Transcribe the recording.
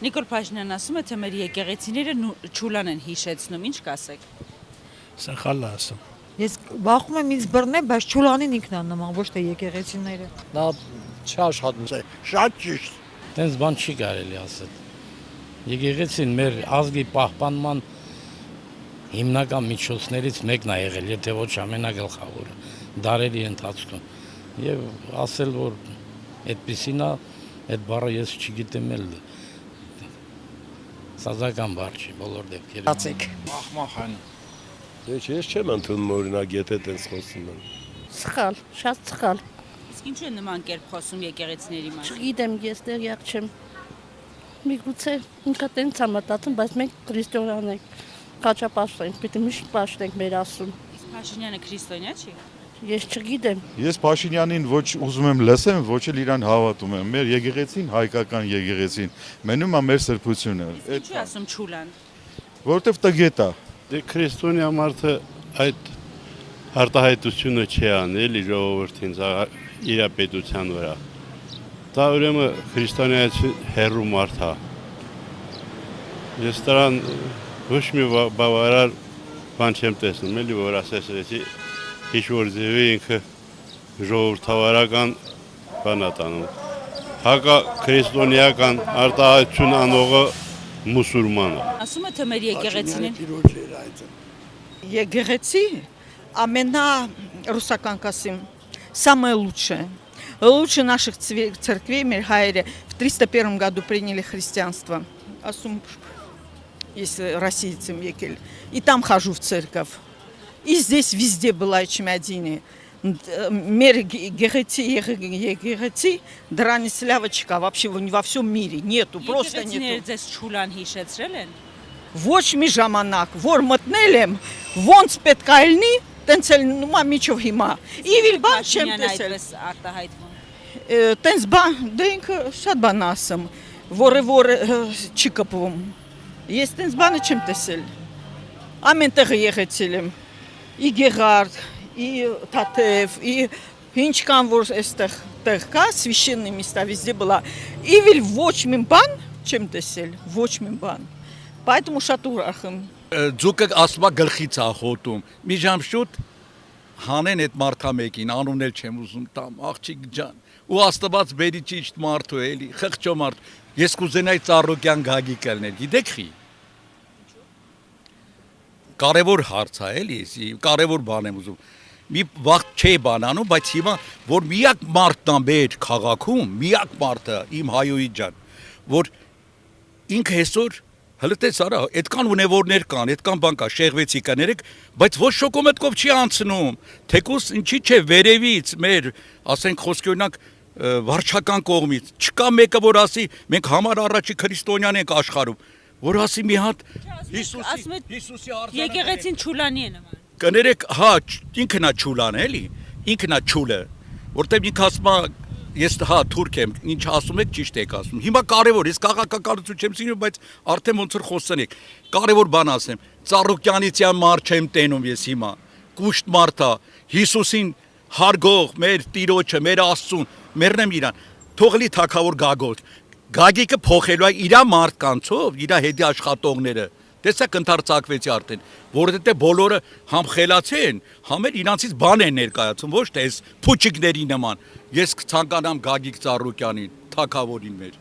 Նիկոլ Փաշինյանն ասում է, թե մեր եկեղեցիները Չուլան են հիշեցնում, ինչ կասեք։ Սա խալա ասում։ Ես բախում եմ ինձ բռնել, բայց Չուլանին ինքն է նման, ոչ թե եկեղեցիները։ Նա չաշխատում է, շատ ճիշտ։ Տենց բան չի կարելի ասել։ Եկեղեցին մեր ազգի պահպանման հիմնական միջոցներից մեկն է եղել, եթե ոչ ամենագլխավորը դարերի ընթացքում։ Եվ ասել, որ այդպեսին է, այդ բառը ես չգիտեմ էլ սազական բառ չի բոլոր դեպքերում։ Ացեք։ Մախմախան։ Ես չեմ ընդունում օրինակ, եթե տենց խոսում են։ Սխալ, շատ սխալ։ Իսկ ինչու են նման կերպ խոսում եկեղեցիների մասին։ Չգիտեմ, ես տեղյակ չեմ։ Միգուցե ինքը տենց է մտածում, բայց մենք քրիստոնյաներ ենք։ Կաչապաշտենք, պիտի միշտ պաշտենք մեր Աստծուն։ Իսկ Փաշինյանը քրիստոնյա չի։ Ես չգիտեմ։ Ես Փաշինյանին ոչ ուզում եմ լսեմ, ոչ էլ իրան հավատում եմ։ Մեր եկեղեցին, հայկական եկեղեցին, մնում է մեր սրբությունը։ Ինչու ասում Չուլան։ Որտեվ տգետ է։ Դե քրիստոնյա մարդը այդ արտահայտությունը չի անել իր ժողովրդին իր պետության վրա։ Դա ուրեմն քրիստոնյայից հեռու մարդ է։ Ես դրան ոչ մի բավարար բան չեմ տեսնում, էլի որ ասեցի ինչ-որ ձևի ինքը ժողովրդավարական բան է տանում։ Հակա քրիստոնեական արտահայտություն անողը մուսուլման է։ Ասում է, թե մեր եկեղեցիներին Եկեղեցի русском касим самое лучшее. Лучше наших церквей Мирхаэре в 301 году приняли христианство. Асум, если российцам екель. И там хожу в церковь. И здесь везде была Чемядини. Мир եկեղեցի դրանից լավը вообще во всем мире нету, просто нету. Եկեղեցիները ձեզ Չուլան հիշեցրել են։ Ոչ մի ժամանակ, որ մտնել եմ, ոնց պետք է լինի, տենց էլ նոմա միջով հիմա։ Իվիլ բան չեմ տեսել։ Այդպես արտահայտվում։ Տենց բան, դե ինքը շատ բան ասում, որ չի կպվում։ Ես տենց բանը չեմ տեսել։ Ամեն տեղը եղեցել եմ։ Ի Գեղարդ, ի Թաթև, ի Հինչկան, որ այստեղ տեղ կա, священные места везде была։ Իվիլ ոչ մի բան չեմ տեսել, ոչ մի բան։ Поэтому շատ ուրախ եմ։ Ձուկը ասма գլխից է խոտում։ Մի ժամ շուտ հանեն այդ մարդամեկին, անունել չեմ ուզում տամ, աղջիկ ջան։ Ու Աստված բերի ճիշտ մարդու էլի, խղճո մարդ։ Ես կուզենայի Ծառուկյան Գագիկ ելներ, գիտեք խի։ Կարևոր հարց է էլի, կարևոր բան եմ ուզում։ Մի վաղ չէ բանանում, բայց հիմա որ միակ մարդն է մեր քաղաքում, միակ մարդը իմ հայոյի ջան, որ ինքը այսօր հլտես արա, այդքան ունևորներ կան, այդքան բան կա, շեղվեցի կներեք, բայց ոչ շոկոմեդկով չի անցնում, թեկուս ինչի չէ վերևից մեր, ասենք խոսքի օրինակ վարչական կողմից, չկա մեկը որ ասի, մենք համար առաջի քրիստոնյան ենք աշխարհում, որ ասի մի հատ Հիսուսի եկեղեցին Չուլանի է նման։ Կներեք, հա, ինքն է Չուլան էլի, ինքն է Չուլը, որտեղ ինքը ասում է ես հա թուրք եմ, ինչ ասում եք ճիշտ եք ասում։ Հիմա կարևոր, ես քաղաքականություն չեմ սիրում, բայց արդեն ոնց որ խոսենք։ Կարևոր բան ասեմ, Ծառուկյանիցյան մարդ չեմ տենում ես հիմա։ Կուշտ մարդ է, Հիսուսին հարգող, մեր Տիրոջը, մեր Աստծուն, մեռնեմ իրան։ Թողլի թակավոր Գագոտ։ Գագիկը փոխելու է իր մարդկանցով, իր հետի աշխատողները։ Տեսակ ընդարձակվեցի արդեն, որովհետեւ բոլորը համ խելացեն, համ էլ իրանցից բան են ներկայացում, ոչ թե այս փուչիկների նման։ Ես ցանկանամ Գագիկ Ծառուկյանին, թակավորին մեր։